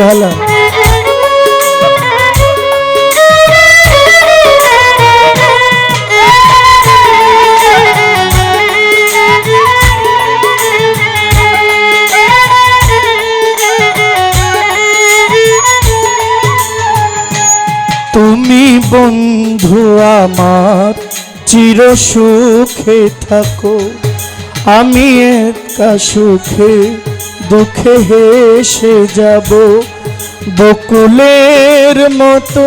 ভালো। তুমি বন্ধু আমার চির সুখে থাকো, আমি একা সুখে দুঃখে হেসে যাব। বকুলের মতো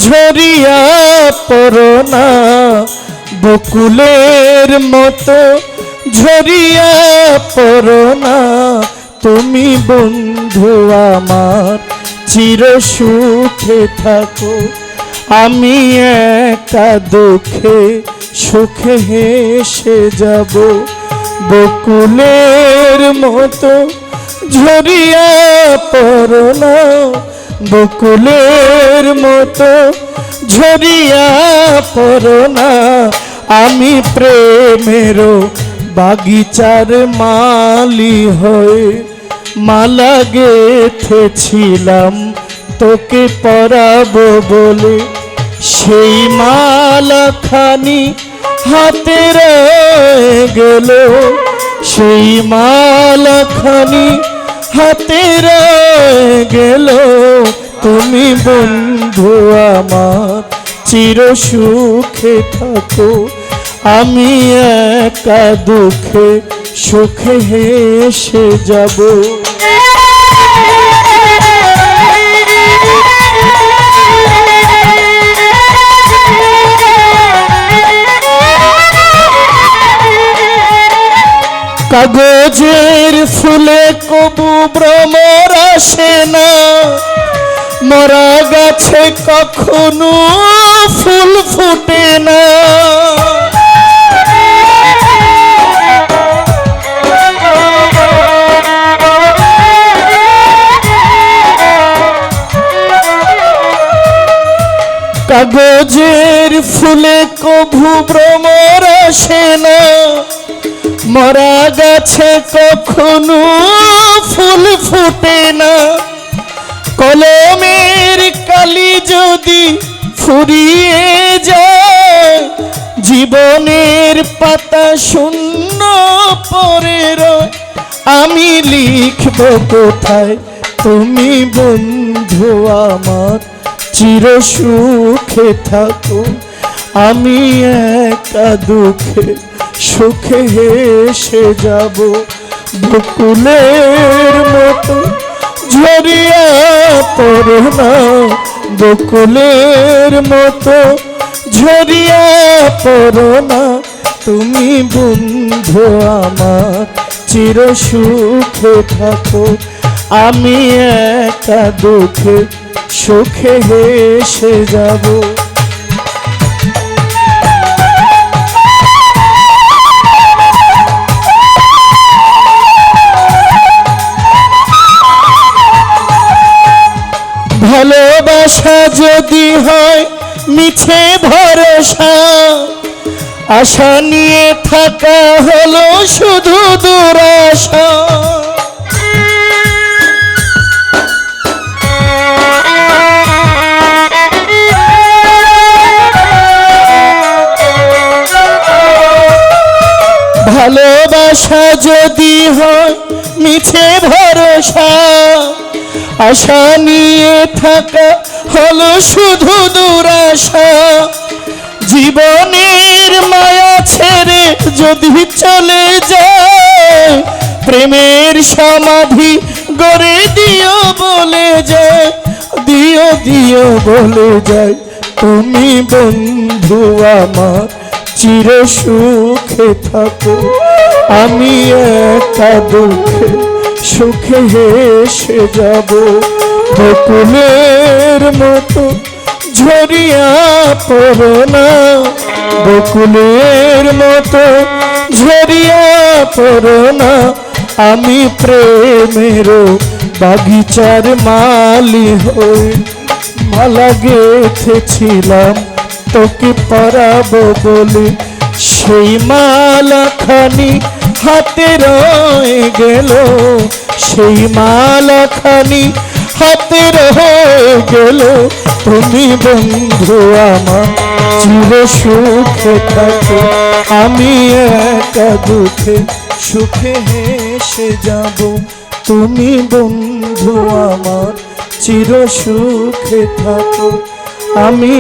ঝরিয়া পড়ো না, বকুলের মতো ঝরিয়া পড়ো না। তুমি বন্ধু আমার চির সুখে থাকো, আমি একা দুঃখে সুখে হেসে যাব। বকুলের মতো ঝরিয়া পড়ো না, বকুলের মতো ঝরিয়া পড়ো না। আমি প্রেমের বাগিচার মালি হয়ে মালা গেঁথেছিলাম তোকে পরাবো বলে। সেই মালাখানি হাতে রয়ে গেল, সেই মালাখানি হাতে রয়ে গেল। তুমি বন্ধু আমার চির সুখে থাকো, আমি একা দুঃখে সুখে হেসে যাব। কাগজের ফুলে কবু ভ্রমর আসে না, মরা গাছে কখনো ফুল ফুটে না। কাগজের ফুলে কভু ভ্রমর আসে না, মরা গাছে কখনো ফুল ফুটে না। কলমের কালি যদি ফুরিয়ে যায়, জীবনের পাতা শূন্য পড়ে রয়। আমি লিখব কোথায় তুমি বন্ধু আমার চির সুখে থাকো, আমি একা দুঃখে সুখে হেসে যাব। বকুলের মতো ঝরিয়া পড়ো না, বকুলের মতো ঝরিয়া পড়ো না। তুমি বন্ধু আমার চির সুখে থাকো, আমি একা দুঃখে সুখে হেসে যাব। ভালোবাসা যদি হয় মিছে ভরসা, আশা নিয়ে থাকা হলো শুধু দুরাশা। ভালোবাসা যদি হয় মিছে ভরসা, আশা নিয়ে থাকা হলো শুধু দুরাশা। জীবনের মায়া ছেড়ে যদি চলে যায়, প্রেমের সমাধি গড়ে দিও বলে যায়, দিও দিও বলে যায়। তুমি বন্ধু আমার চির সুখে থাকো, আমি একা দুঃখে সুখে হেসে যাব। বকুলের মতো ঝরিয়া পড়ো না, বকুলের মতো ঝরিয়া পড়ো না। আমি প্রেমের বাগিচার মালি হয়ে মালা গেঁথেছিলাম তোকে পরাবো বলে। সেই মালাখানি হাতে রয়ে গেল, সেই মালাখানি হাতের হয়ে গেল তুমি বন্ধু আমার, চির সুখে থাকো। আমি একা দুঃখে সুখে হেসে যাব, তুমি বন্ধু আমার চির সুখে থাকো। আমি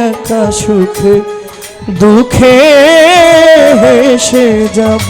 একা সুখে দুঃখে হেসে যাব।